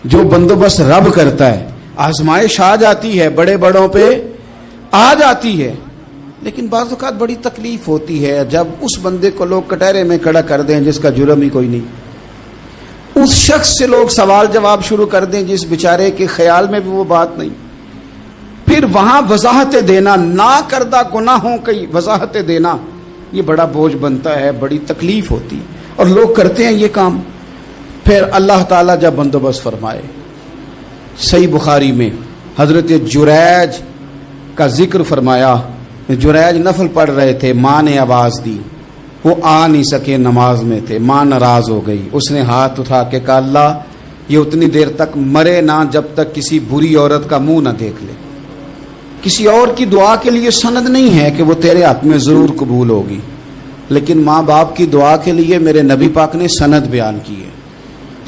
جو بندوبست رب کرتا ہے. آزمائش آ جاتی ہے, بڑے بڑوں پہ آ جاتی ہے, لیکن بعض اوقات بڑی تکلیف ہوتی ہے جب اس بندے کو لوگ کٹہرے میں کھڑا کر دیں جس کا جرم ہی کوئی نہیں, اس شخص سے لوگ سوال جواب شروع کر دیں جس بیچارے کے خیال میں بھی وہ بات نہیں. پھر وہاں وضاحتیں دینا, نہ کردہ گناہوں کی وضاحتیں دینا, یہ بڑا بوجھ بنتا ہے, بڑی تکلیف ہوتی, اور لوگ کرتے ہیں یہ کام. پھر اللہ تعالیٰ جب بندوبست فرمائے, صحیح بخاری میں حضرت جریج کا ذکر فرمایا. جریج نفل پڑھ رہے تھے, ماں نے آواز دی, وہ آ نہیں سکے, نماز میں تھے, ماں ناراض ہو گئی. اس نے ہاتھ اٹھا کے کہا اللہ یہ اتنی دیر تک مرے نہ جب تک کسی بری عورت کا منہ نہ دیکھ لے. کسی اور کی دعا کے لیے سند نہیں ہے کہ وہ تیرے ہاتھ میں ضرور قبول ہوگی, لیکن ماں باپ کی دعا کے لیے میرے نبی پاک نے سند بیان کی ہے.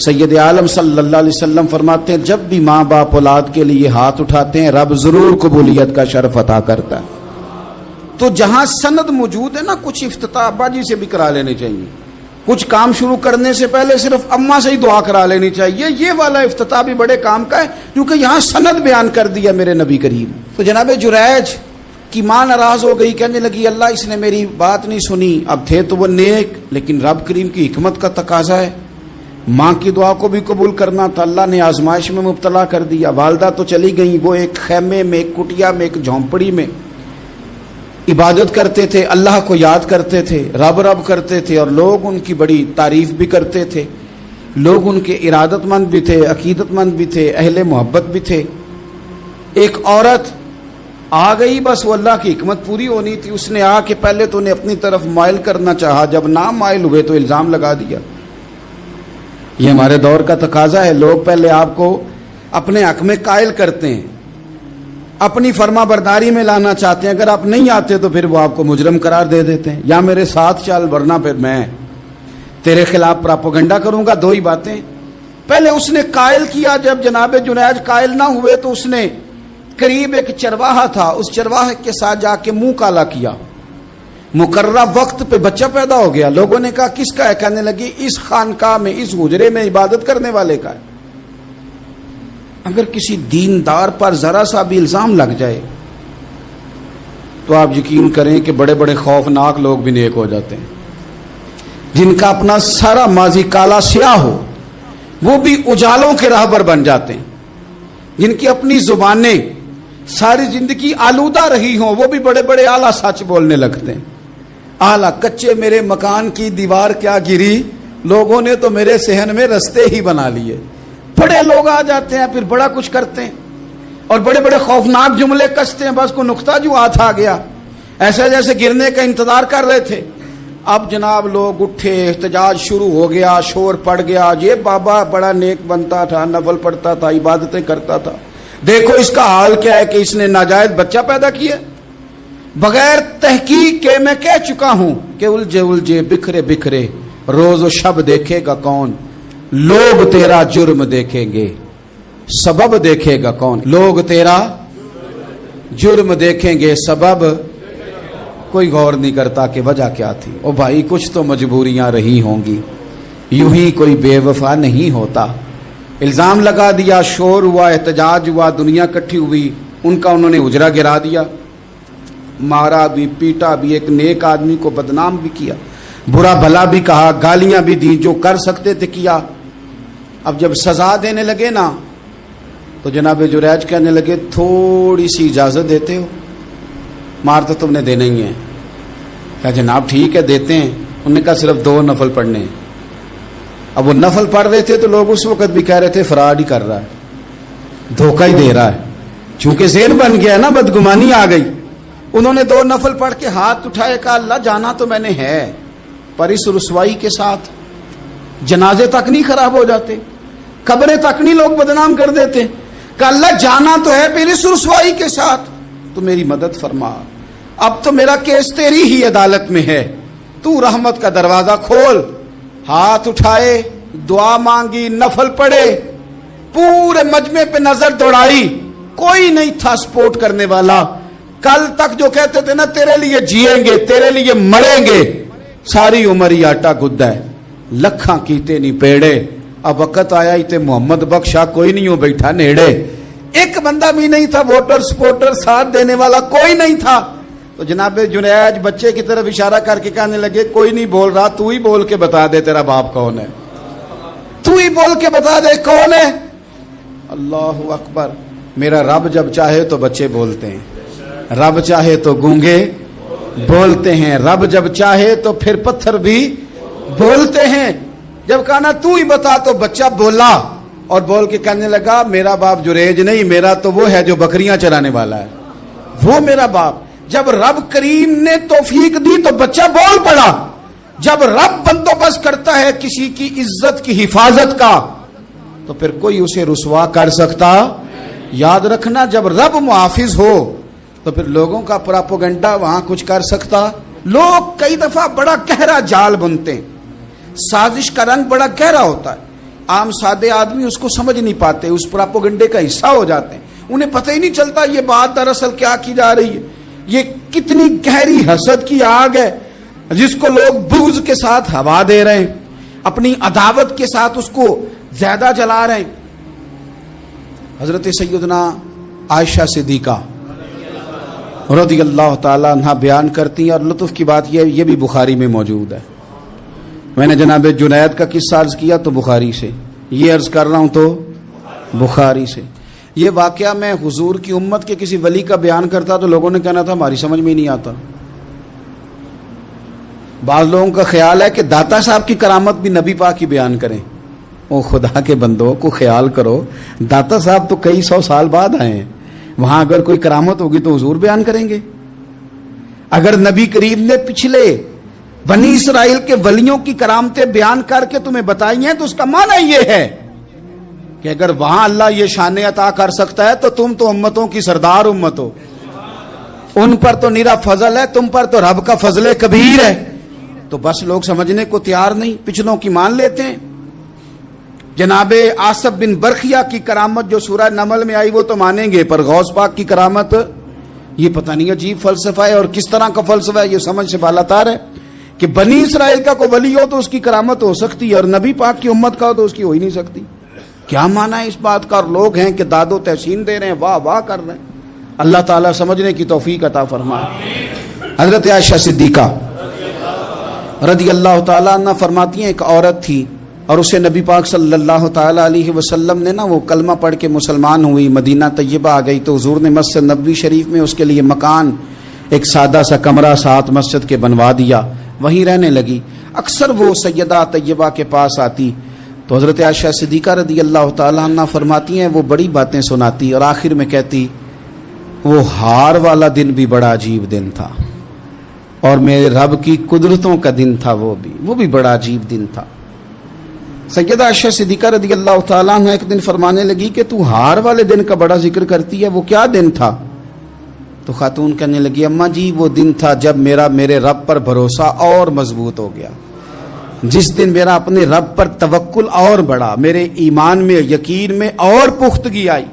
سید عالم صلی اللہ علیہ وسلم فرماتے ہیں جب بھی ماں باپ اولاد کے لیے ہاتھ اٹھاتے ہیں رب ضرور قبولیت کا شرف عطا کرتا ہے. تو جہاں سند موجود ہے نا, کچھ افتتاح ابا جی سے بھی کرا لینے چاہیے, کچھ کام شروع کرنے سے پہلے صرف اماں سے ہی دعا کرا لینی چاہیے. یہ والا افتتاح بھی بڑے کام کا ہے کیونکہ یہاں سند بیان کر دیا میرے نبی کریم. تو جناب جریج کی ماں ناراض ہو گئی, کہنے لگی اللہ اس نے میری بات نہیں سنی. اب تھے تو وہ نیک, لیکن رب کریم کی حکمت کا تقاضا ہے, ماں کی دعا کو بھی قبول کرنا تھا. اللہ نے آزمائش میں مبتلا کر دیا. والدہ تو چلی گئیں, وہ ایک خیمے میں, ایک کٹیا میں, ایک جھونپڑی میں عبادت کرتے تھے, اللہ کو یاد کرتے تھے, رب رب کرتے تھے, اور لوگ ان کی بڑی تعریف بھی کرتے تھے. لوگ ان کے ارادت مند بھی تھے, عقیدت مند بھی تھے, اہل محبت بھی تھے. ایک عورت آ گئی, بس وہ اللہ کی حکمت پوری ہونی تھی. اس نے آ کے پہلے تو انہیں اپنی طرف مائل کرنا چاہا, جب نہ مائل ہوئے تو الزام لگا دیا. یہ ہمارے دور کا تقاضا ہے, لوگ پہلے آپ کو اپنے حق میں قائل کرتے ہیں, اپنی فرما برداری میں لانا چاہتے ہیں. اگر آپ نہیں آتے تو پھر وہ آپ کو مجرم قرار دے دیتے ہیں, یا میرے ساتھ چل ورنہ پھر میں تیرے خلاف پراپوگنڈا کروں گا. دو ہی باتیں. پہلے اس نے قائل کیا, جب جناب جنید قائل نہ ہوئے تو اس نے قریب ایک چرواہا تھا, اس چرواہے کے ساتھ جا کے منہ کالا کیا. مقررہ وقت پہ بچہ پیدا ہو گیا. لوگوں نے کہا کس کا ہے؟ کہنے لگی اس خانقاہ میں, اس حجرے میں عبادت کرنے والے کا ہے. اگر کسی دیندار پر ذرا سا بھی الزام لگ جائے تو آپ یقین کریں کہ بڑے بڑے خوفناک لوگ بھی نیک ہو جاتے ہیں. جن کا اپنا سارا ماضی کالا سیاہ ہو وہ بھی اجالوں کے راہبر بن جاتے ہیں. جن کی اپنی زبانیں ساری زندگی آلودہ رہی ہوں وہ بھی بڑے بڑے اعلیٰ سچ بولنے لگتے ہیں. اعلیٰ کچے میرے مکان کی دیوار کیا گری, لوگوں نے تو میرے صحن میں رستے ہی بنا لیے. بڑے لوگ آ جاتے ہیں, پھر بڑا کچھ کرتے ہیں اور بڑے بڑے خوفناک جملے کستے ہیں. بس کو نقطہ جو ہاتھ آ گیا, ایسے جیسے گرنے کا انتظار کر رہے تھے. اب جناب لوگ اٹھے, احتجاج شروع ہو گیا, شور پڑ گیا. یہ بابا بڑا نیک بنتا تھا, نفل پڑھتا تھا, عبادتیں کرتا تھا, دیکھو اس کا حال کیا ہے کہ اس نے ناجائز بچہ پیدا کیا. بغیر تحقیق کے میں کہہ چکا ہوں کہ الجھے الجھے بکھرے بکھرے روز و شب دیکھے گا کون, لوگ تیرا جرم دیکھیں گے, سبب دیکھے گا کون. لوگ تیرا جرم دیکھیں گے, سبب کوئی غور نہیں کرتا کہ وجہ کیا تھی. او بھائی کچھ تو مجبوریاں رہی ہوں گی, یوں ہی کوئی بے وفا نہیں ہوتا. الزام لگا دیا, شور ہوا, احتجاج ہوا, دنیا اکٹھی ہوئی, ان کا انہوں نے اجرا گرا دیا, مارا بھی, پیٹا بھی, ایک نیک آدمی کو بدنام بھی کیا, برا بھلا بھی کہا, گالیاں بھی دی, جو کر سکتے تھے کیا. اب جب سزا دینے لگے نا تو جناب جریج کہنے لگے تھوڑی سی اجازت دیتے ہو, مار تو تم نے دینا ہی ہے. کہا جناب ٹھیک ہے دیتے ہیں. انہوں نے کہا صرف 2 نفل پڑھنے ہیں. اب وہ نفل پڑھ رہے تھے تو لوگ اس وقت بھی کہہ رہے تھے فراڈ ہی کر رہا ہے, دھوکہ ہی دے رہا ہے. چونکہ ذہن بن گیا نا, بدگمانی آ گئی. انہوں نے 2 نفل پڑھ کے ہاتھ اٹھائے, کہا اللہ جانا تو میں نے ہے, پر اس رسوائی کے ساتھ جنازے تک نہیں خراب ہو جاتے, قبریں تک نہیں لوگ بدنام کر دیتے. کہ اللہ جانا تو ہے, پھر اس رسوائی کے ساتھ تو میری مدد فرما. اب تو میرا کیس تیری ہی عدالت میں ہے, تو رحمت کا دروازہ کھول. ہاتھ اٹھائے, دعا مانگی, نفل پڑھے, پورے مجمع پہ نظر دوڑائی, کوئی نہیں تھا سپورٹ کرنے والا. کل تک جو کہتے تھے نا تیرے لیے جیئیں گے, تیرے لیے مریں گے, ساری عمر ہی آٹا گدا ہے. لکھاں کیتے نہیں پیڑے, اب وقت آیا ہی تے محمد بخشا کوئی نہیں ہو بیٹھا نیڑے، ایک بندہ بھی نہیں تھا، ووٹر سپورٹر ساتھ دینے والا کوئی نہیں تھا. تو جناب جنید بچے کی طرف اشارہ کر کے کہنے لگے کوئی نہیں بول رہا، تو ہی بول کے بتا دے تیرا باپ کون ہے، تو ہی بول کے بتا دے کون ہے. اللہ اکبر. میرا رب جب چاہے تو بچے بولتے ہیں، رب چاہے تو گونگے بولتے ہیں، رب جب چاہے تو پھر پتھر بھی بولتے ہیں. جب کہا نا تو ہی بتا تو بچہ بولا اور بول کے کہنے لگا میرا باپ جریج نہیں، میرا تو وہ ہے جو بکریاں چرانے والا ہے، وہ میرا باپ. جب رب کریم نے توفیق دی تو بچہ بول پڑا. جب رب بندوبست کرتا ہے کسی کی عزت کی حفاظت کا تو پھر کوئی اسے رسوا کر سکتا. یاد رکھنا جب رب محافظ ہو تو پھر لوگوں کا پراپوگنڈا وہاں کچھ کر سکتا. لوگ کئی دفعہ بڑا گہرا جال بنتے ہیں، سازش کا رنگ بڑا گہرا ہوتا ہے، عام سادے آدمی اس کو سمجھ نہیں پاتے، اس پراپوگنڈے کا حصہ ہو جاتے ہیں، انہیں پتہ ہی نہیں چلتا یہ بات دراصل کیا کی جا رہی ہے. یہ کتنی گہری حسد کی آگ ہے جس کو لوگ بغض کے ساتھ ہوا دے رہے ہیں، اپنی عداوت کے ساتھ اس کو زیادہ جلا رہے ہیں. حضرت سیدنا عائشہ صدیقہ رضی اللہ تعالیٰ عنہ بیان کرتی ہیں، اور لطف کی بات یہ بھی بخاری میں موجود ہے. میں نے جناب جنید کا قصہ عرض کیا تو بخاری سے، یہ عرض کر رہا ہوں تو بخاری سے. یہ واقعہ میں حضور کی امت کے کسی ولی کا بیان کرتا تو لوگوں نے کہنا تھا ہماری سمجھ میں ہی نہیں آتا. بعض لوگوں کا خیال ہے کہ داتا صاحب کی کرامت بھی نبی پاک کی بیان کریں. او خدا کے بندوں کو خیال کرو، داتا صاحب تو کئی سو سال بعد آئے ہیں، وہاں اگر کوئی کرامت ہوگی تو حضور بیان کریں گے. اگر نبی کریم نے پچھلے بنی اسرائیل کے ولیوں کی کرامتیں بیان کر کے تمہیں بتائی ہیں تو اس کا معنی یہ ہے کہ اگر وہاں اللہ یہ شان عطا کر سکتا ہے تو تم تو امتوں کی سردار امت ہو، ان پر تو نیرا فضل ہے، تم پر تو رب کا فضل کبیر ہے. تو بس لوگ سمجھنے کو تیار نہیں، پچھلوں کی مان لیتے ہیں. جناب آصف بن برخیہ کی کرامت جو سورہ نمل میں آئی وہ تو مانیں گے، پر غوث پاک کی کرامت یہ پتہ نہیں عجیب فلسفہ ہے، اور کس طرح کا فلسفہ ہے یہ سمجھ سے بالاتار ہے کہ بنی اسرائیل کا کوئی ولی ہو تو اس کی کرامت ہو سکتی ہے اور نبی پاک کی امت کا ہو تو اس کی ہو ہی نہیں سکتی. کیا معنی ہے اس بات کا؟ اور لوگ ہیں کہ داد و تحسین دے رہے ہیں، واہ واہ کر رہے ہیں. اللہ تعالیٰ سمجھنے کی توفیق عطا فرمائے. حضرت عائشہ صدیقہ رضی اللہ تعالیٰ عنہ فرماتی ہیں ایک عورت تھی اور اسے نبی پاک صلی اللہ تعالیٰ علیہ وسلم نے وہ کلمہ پڑھ کے مسلمان ہوئی، مدینہ طیبہ آ گئی تو حضور نے مسجد نبوی شریف میں اس کے لیے مکان، ایک سادہ سا کمرہ ساتھ مسجد کے بنوا دیا، وہیں رہنے لگی. اکثر وہ سیدہ طیبہ کے پاس آتی تو حضرت عائشہ صدیقہ رضی اللہ تعالیٰ عنہ فرماتی ہیں وہ بڑی باتیں سناتی اور آخر میں کہتی وہ ہار والا دن بھی بڑا عجیب دن تھا اور میرے رب کی قدرتوں کا دن تھا، وہ بھی بڑا عجیب دن تھا. سیدہ عائشہ صدیقہ رضی اللہ تعالیٰ عنہ ایک دن فرمانے لگی کہ تو ہار والے دن کا بڑا ذکر کرتی ہے، وہ کیا دن تھا؟ تو خاتون کہنے لگی اماں جی وہ دن تھا جب میرے رب پر بھروسہ اور مضبوط ہو گیا، جس دن میرا اپنے رب پر توکل اور بڑھا، میرے ایمان میں یقین میں اور پختگی آئی.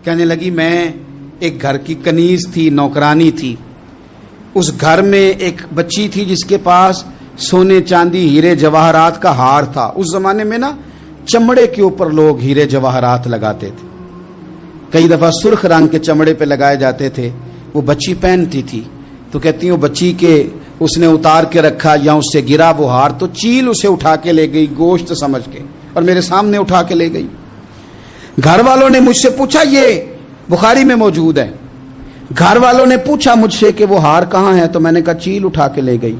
کہنے لگی میں ایک گھر کی کنیز تھی، نوکرانی تھی، اس گھر میں ایک بچی تھی جس کے پاس سونے چاندی ہیرے جواہرات کا ہار تھا. اس زمانے میں نا چمڑے کے اوپر لوگ ہیرے جواہرات لگاتے تھے، کئی دفعہ سرخ رنگ کے چمڑے پہ لگائے جاتے تھے. وہ بچی پہنتی تھی تو کہتی ہوں بچی کے اس نے اتار کے رکھا یا اس سے گرا وہ ہار تو چیل اسے اٹھا کے لے گئی گوشت سمجھ کے اور میرے سامنے اٹھا کے لے گئی. گھر والوں نے مجھ سے پوچھا، یہ بخاری میں موجود ہے، گھر والوں نے پوچھا مجھ سے کہ وہ ہار کہاں ہے تو میں نے کہا چیل اٹھا کے لے گئی.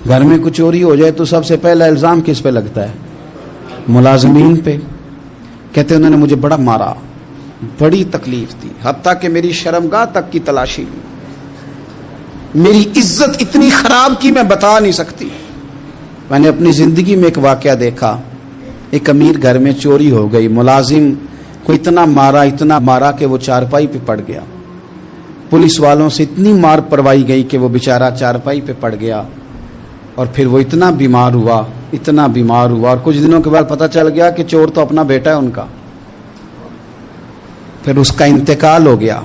گھر میں کچھ چوری ہو جائے تو سب سے پہلا الزام کس پہ لگتا ہے؟ ملازمین پہ. کہتے انہوں نے مجھے بڑا مارا، بڑی تکلیف تھی، حتیٰ کہ میری شرمگاہ تک کی تلاشی لی، میری عزت اتنی خراب کی میں بتا نہیں سکتی. میں نے اپنی زندگی میں ایک واقعہ دیکھا، ایک امیر گھر میں چوری ہو گئی، ملازم کو اتنا مارا کہ وہ چارپائی پہ پڑ گیا. پولیس والوں سے اتنی مار پروائی گئی کہ وہ بیچارہ چارپائی پہ پڑ گیا اور پھر وہ اتنا بیمار ہوا اور کچھ دنوں کے بعد پتہ چل گیا کہ چور تو اپنا بیٹا ہے ان کا. پھر اس کا انتقال ہو گیا.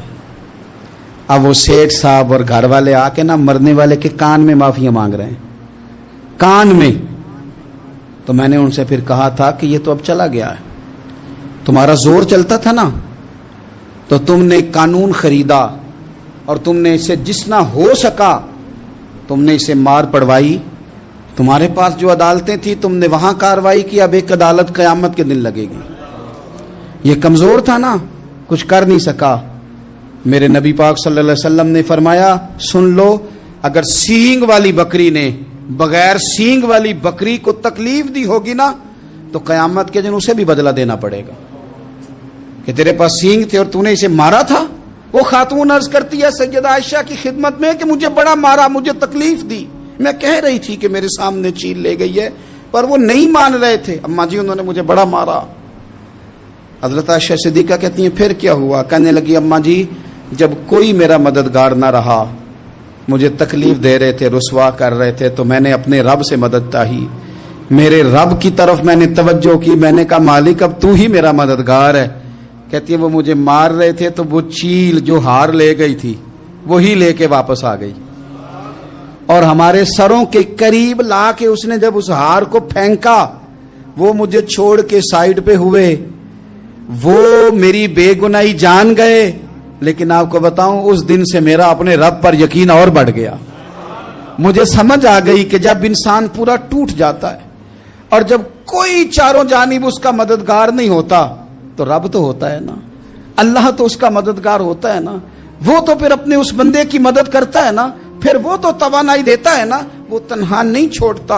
اب وہ سیٹھ صاحب اور گھر والے آ کے نا مرنے والے کے کان میں معافیاں مانگ رہے ہیں، کان میں. تو میں نے ان سے پھر کہا تھا کہ یہ تو اب چلا گیا ہے، تمہارا زور چلتا تھا نا، تو تم نے قانون خریدا اور تم نے اسے جتنا ہو سکا تم نے اسے مار پڑوائی، تمہارے پاس جو عدالتیں تھیں تم نے وہاں کارروائی کی، اب ایک عدالت قیامت کے دن لگے گی۔ یہ کمزور تھا نا، کچھ کر نہیں سکا۔ میرے نبی پاک صلی اللہ علیہ وسلم نے فرمایا سن لو، اگر سینگ والی بکری نے بغیر سینگ والی بکری کو تکلیف دی ہوگی نا تو قیامت کے دن اسے بھی بدلہ دینا پڑے گا کہ تیرے پاس سینگ تھے اور تو نے اسے مارا تھا۔ وہ خاتون عرض کرتی ہے سیدہ عائشہ کی خدمت میں کہ مجھے بڑا مارا، مجھے تکلیف دی، میں کہہ رہی تھی کہ میرے سامنے چیل لے گئی ہے پر وہ نہیں مان رہے تھے، اماں جی انہوں نے مجھے بڑا مارا۔ حضرت عائشہ صدیقہ کہتی ہیں پھر کیا ہوا؟ کہنے لگی اماں جی جب کوئی میرا مددگار نہ رہا، مجھے تکلیف دے رہے تھے، رسوا کر رہے تھے، تو میں نے اپنے رب سے مدد چاہی، میرے رب کی طرف میں نے توجہ کی، میں نے کہا مالک اب تو ہی میرا مددگار ہے۔ کہتی ہے وہ مجھے مار رہے تھے تو وہ چیل جو ہار لے گئی تھی وہی لے کے واپس آ گئی، اور ہمارے سروں کے قریب لا کے اس نے جب اس ہار کو پھینکا وہ مجھے چھوڑ کے سائیڈ پہ ہوئے، وہ میری بے گناہی جان گئے، لیکن آپ کو بتاؤں اس دن سے میرا اپنے رب پر یقین اور بڑھ گیا۔ مجھے سمجھ آ گئی کہ جب انسان پورا ٹوٹ جاتا ہے اور جب کوئی چاروں جانب اس کا مددگار نہیں ہوتا تو رب تو ہوتا ہے نا، اللہ تو اس کا مددگار ہوتا ہے نا، وہ تو پھر اپنے اس بندے کی مدد کرتا ہے نا، پھر وہ تو توانائی دیتا ہے نا، وہ تنہا نہیں چھوڑتا،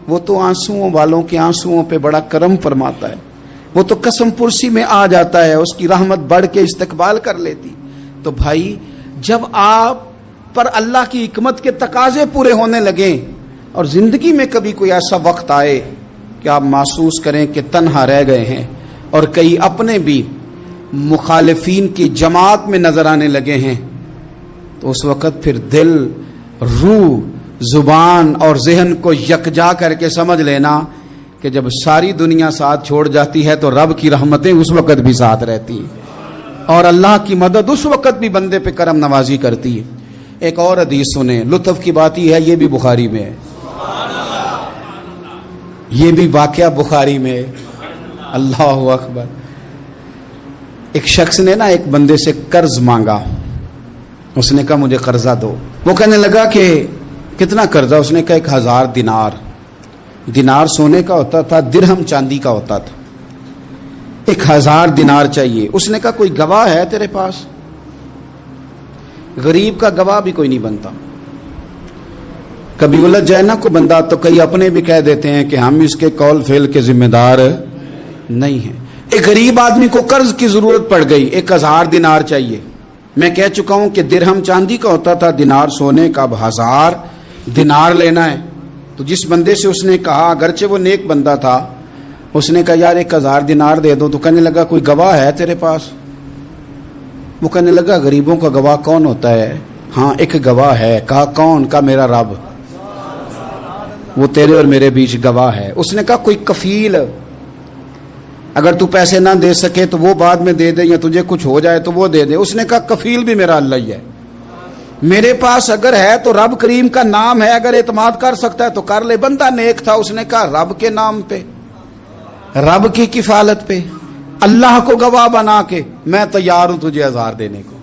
وہ تو آنسوؤں والوں کے آنسوؤں پہ بڑا کرم فرماتا ہے، وہ تو قسم پرسی میں آ جاتا ہے، اس کی رحمت بڑھ کے استقبال کر لیتی۔ تو بھائی جب آپ پر اللہ کی حکمت کے تقاضے پورے ہونے لگیں اور زندگی میں کبھی کوئی ایسا وقت آئے کہ آپ محسوس کریں کہ تنہا رہ گئے ہیں اور کئی اپنے بھی مخالفین کی جماعت میں نظر آنے لگے ہیں، تو اس وقت پھر دل، روح، زبان اور ذہن کو یکجا کر کے سمجھ لینا کہ جب ساری دنیا ساتھ چھوڑ جاتی ہے تو رب کی رحمتیں اس وقت بھی ساتھ رہتی ہیں اور اللہ کی مدد اس وقت بھی بندے پہ کرم نوازی کرتی ہے۔ ایک اور حدیث سنیں، لطف کی بات یہ ہے یہ بھی بخاری میں ہے، یہ بھی واقعہ بخاری میں ہے۔ اللہ اکبر۔ ایک شخص نے نا ایک بندے سے قرض مانگا، اس نے کہا مجھے قرضہ دو، وہ کہنے لگا کہ کتنا قرضہ؟ اس نے کہا 1000 دینار۔ دینار سونے کا ہوتا تھا، درہم چاندی کا ہوتا تھا، 1000 دینار چاہیے۔ اس نے کہا کوئی گواہ ہے تیرے پاس؟ غریب کا گواہ بھی کوئی نہیں بنتا، کبھی الجھ جائے نا کو بندہ تو کئی اپنے بھی کہہ دیتے ہیں کہ ہم اس کے قول فعل کے ذمہ دار نہیں ہیں۔ ایک غریب آدمی کو قرض کی ضرورت پڑ گئی، 1000 دینار چاہیے۔ میں کہہ چکا ہوں کہ درہم چاندی کا ہوتا تھا، دینار سونے کا، اب 1000 دینار لینا ہے۔ تو جس بندے سے اس نے کہا، اگرچہ وہ نیک بندہ تھا، اس نے کہا یار 1000 دینار دے دو، تو کہنے لگا کوئی گواہ ہے تیرے پاس؟ وہ کہنے لگا غریبوں کا گواہ کون ہوتا ہے؟ ہاں ایک گواہ ہے۔ کہا کون؟ کہا میرا رب، وہ تیرے اور میرے بیچ گواہ ہے۔ اس نے کہا کوئی کفیل، اگر تو پیسے نہ دے سکے تو وہ بعد میں دے دے، یا تجھے کچھ ہو جائے تو وہ دے دے۔ اس نے کہا کفیل بھی میرا اللہ ہی ہے، میرے پاس اگر ہے تو رب کریم کا نام ہے، اگر اعتماد کر سکتا ہے تو کر لے۔ بندہ نیک تھا، اس نے کہا رب کے نام پہ، رب کی کفالت پہ، اللہ کو گواہ بنا کے میں تیار ہوں تجھے 1000 دینے کو۔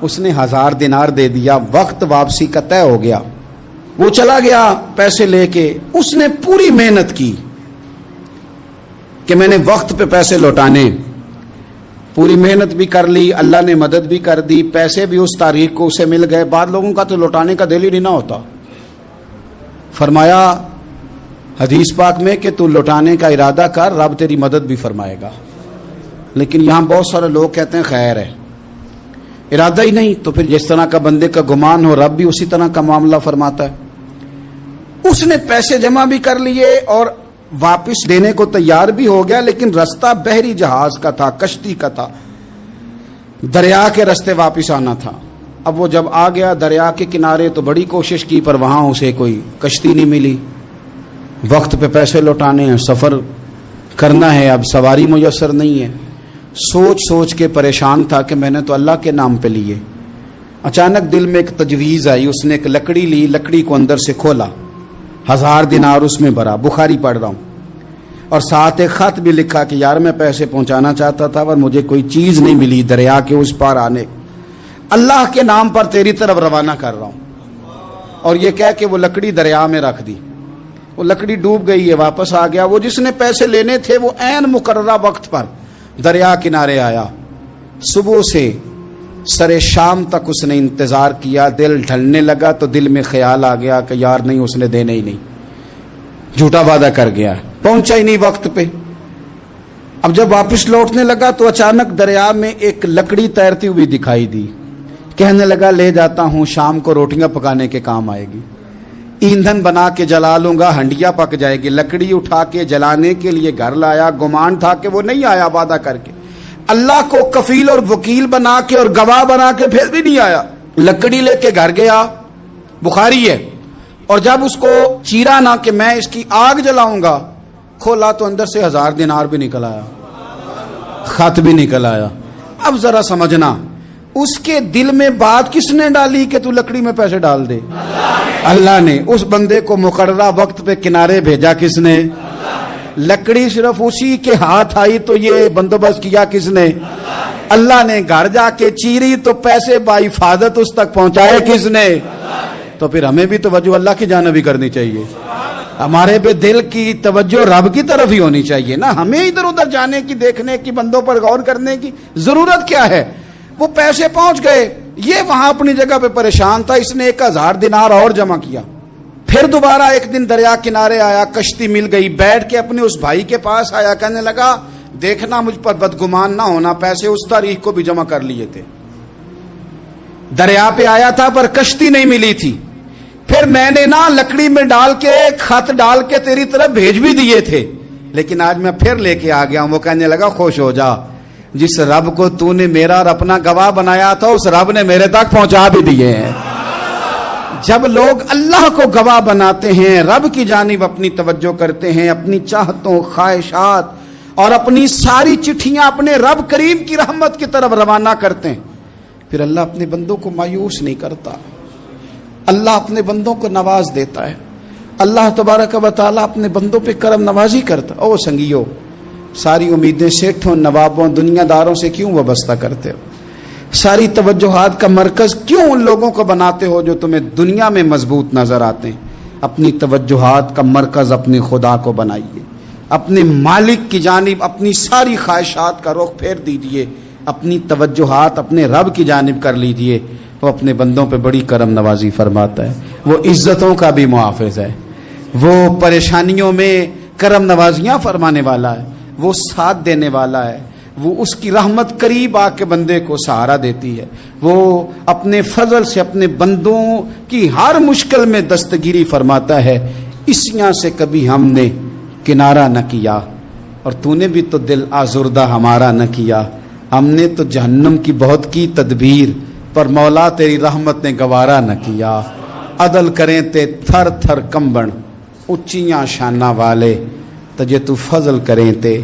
اس نے 1000 دینار دے دیا، وقت واپسی کا طے ہو گیا، وہ چلا گیا پیسے لے کے۔ اس نے پوری محنت کی کہ میں نے وقت پہ پیسے لوٹانے، پوری محنت بھی کر لی، اللہ نے مدد بھی کر دی، پیسے بھی اس تاریخ کو اسے مل گئے۔ بعد لوگوں کا تو لوٹانے کا دل ہی نہیں نہ ہوتا۔ فرمایا حدیث پاک میں کہ تو لوٹانے کا ارادہ کر، رب تیری مدد بھی فرمائے گا۔ لیکن یہاں بہت سارے لوگ کہتے ہیں خیر ہے، ارادہ ہی نہیں، تو پھر جس طرح کا بندے کا گمان ہو رب بھی اسی طرح کا معاملہ فرماتا ہے۔ اس نے پیسے جمع بھی کر لیے اور واپس دینے کو تیار بھی ہو گیا، لیکن رستہ بحری جہاز کا تھا، کشتی کا تھا، دریا کے رستے واپس آنا تھا۔ اب وہ جب آ گیا دریا کے کنارے تو بڑی کوشش کی، پر وہاں اسے کوئی کشتی نہیں ملی۔ وقت پہ پیسے لوٹانے ہیں، سفر کرنا ہے، اب سواری میسر نہیں ہے۔ سوچ سوچ کے پریشان تھا کہ میں نے تو اللہ کے نام پہ لیے۔ اچانک دل میں ایک تجویز آئی، اس نے ایک لکڑی لی، لکڑی کو اندر سے کھولا، 1000 دینار اس میں بھرا۔ بخاری پڑھ رہا ہوں۔ اور ساتھ ایک خط بھی لکھا کہ یار میں پیسے پہنچانا چاہتا تھا پر مجھے کوئی چیز نہیں ملی دریا کے اس پار آنے، اللہ کے نام پر تیری طرف روانہ کر رہا ہوں. اور یہ کہہ کہ وہ لکڑی دریا میں رکھ دی. وہ لکڑی ڈوب گئی ہے، واپس آ گیا. وہ جس نے پیسے لینے تھے وہ عین مقررہ وقت پر دریا کنارے آیا. صبح سے سرے شام تک اس نے انتظار کیا. دل ڈھلنے لگا تو دل میں خیال آ گیا کہ یار نہیں، اس نے دینے ہی نہیں، جھوٹا وعدہ کر گیا، پہنچا ہی نہیں وقت پہ. اب جب واپس لوٹنے لگا تو اچانک دریا میں ایک لکڑی تیرتی ہوئی دکھائی دی. کہنے لگا لے جاتا ہوں، شام کو روٹیاں پکانے کے کام آئے گی، ایندھن بنا کے جلا لوں گا، ہنڈیا پک جائے گی. لکڑی اٹھا کے جلانے کے لیے گھر لایا. گمان تھا کہ وہ نہیں آیا وعدہ کر کے، اللہ کو کفیل اور وکیل بنا کے اور گواہ بنا کے پھر بھی نہیں آیا. لکڑی لے کے گھر گیا، بخاری ہے، اور جب اس کو چیرا نہ کہ میں اس کی آگ جلاؤں گا، کھولا تو اندر سے 1000 دینار بھی نکل آیا، خط بھی نکل آیا. اب ذرا سمجھنا، اس کے دل میں بات کس نے ڈالی کہ تو لکڑی میں پیسے ڈال دے؟ اللہ نے. اس بندے کو مقررہ وقت پہ کنارے بھیجا کس نے؟ لکڑی صرف اسی کے ہاتھ آئی تو یہ بندوبست کیا کس نے؟ اللہ نے. گھر جا کے چیری تو پیسے بحفاظت اس تک پہنچائے کس نے؟ تو پھر ہمیں بھی توجہ اللہ کی جانب ہی کرنی چاہیے. ہمارے پہ دل کی توجہ رب کی طرف ہی ہونی چاہیے نا. ہمیں ادھر ادھر جانے کی، دیکھنے کی، بندوں پر غور کرنے کی ضرورت کیا ہے؟ وہ پیسے پہنچ گئے، یہ وہاں اپنی جگہ پہ پریشان تھا. اس نے 1000 دینار اور جمع کیا. پھر دوبارہ ایک دن دریا کنارے آیا، کشتی مل گئی، بیٹھ کے اپنے اس بھائی کے پاس آیا. کہنے لگا دیکھنا مجھ پر بدگمان نہ ہونا، پیسے اس تاریخ کو بھی جمع کر لیے تھے، دریا پہ آیا تھا پر کشتی نہیں ملی تھی. پھر میں نے نا لکڑی میں ڈال کے خط ڈال کے تیری طرف بھیج بھی دیے تھے، لیکن آج میں پھر لے کے آ گیا ہوں. وہ کہنے لگا خوش ہو جا، جس رب کو تو نے میرا اور اپنا گواہ بنایا تھا اس رب نے میرے تک پہنچا بھی دیے ہیں. جب لوگ اللہ کو گواہ بناتے ہیں، رب کی جانب اپنی توجہ کرتے ہیں، اپنی چاہتوں، خواہشات اور اپنی ساری چٹھیاں اپنے رب کریم کی رحمت کی طرف روانہ کرتے ہیں، پھر اللہ اپنے بندوں کو مایوس نہیں کرتا. اللہ اپنے بندوں کو نواز دیتا ہے. اللہ تبارک و تعالیٰ اپنے بندوں پہ کرم نوازی کرتا. او سنگیو، ساری امیدیں سیٹھوں، نوابوں، دنیا داروں سے کیوں وابستہ کرتے ہو؟ ساری توجہات کا مرکز کیوں ان لوگوں کو بناتے ہو جو تمہیں دنیا میں مضبوط نظر آتے ہیں؟ اپنی توجہات کا مرکز اپنے خدا کو بنائیے، اپنے مالک کی جانب اپنی ساری خواہشات کا رخ پھیر دیجیے، اپنی توجہات اپنے رب کی جانب کر لیجیے. وہ اپنے بندوں پہ بڑی کرم نوازی فرماتا ہے. وہ عزتوں کا بھی محافظ ہے، وہ پریشانیوں میں کرم نوازیاں فرمانے والا ہے، وہ ساتھ دینے والا ہے. وہ اس کی رحمت قریب آ کے بندے کو سہارا دیتی ہے. وہ اپنے فضل سے اپنے بندوں کی ہر مشکل میں دستگیری فرماتا ہے. اسیاں سے کبھی ہم نے کنارہ نہ کیا، اور تو نے بھی تو دل آزردہ ہمارا نہ کیا. ہم نے تو جہنم کی بہت کی تدبیر، پر مولا تیری رحمت نے گوارا نہ کیا. عدل کریں تے تھر تھر کمبن، اچیاں شانہ والے تجھے تو فضل کریں تے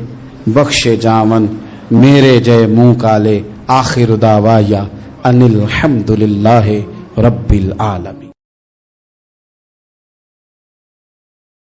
بخشے جامن، میرے جے منہ کالے. آخر دعوایا ان الحمد للہ رب العالمین.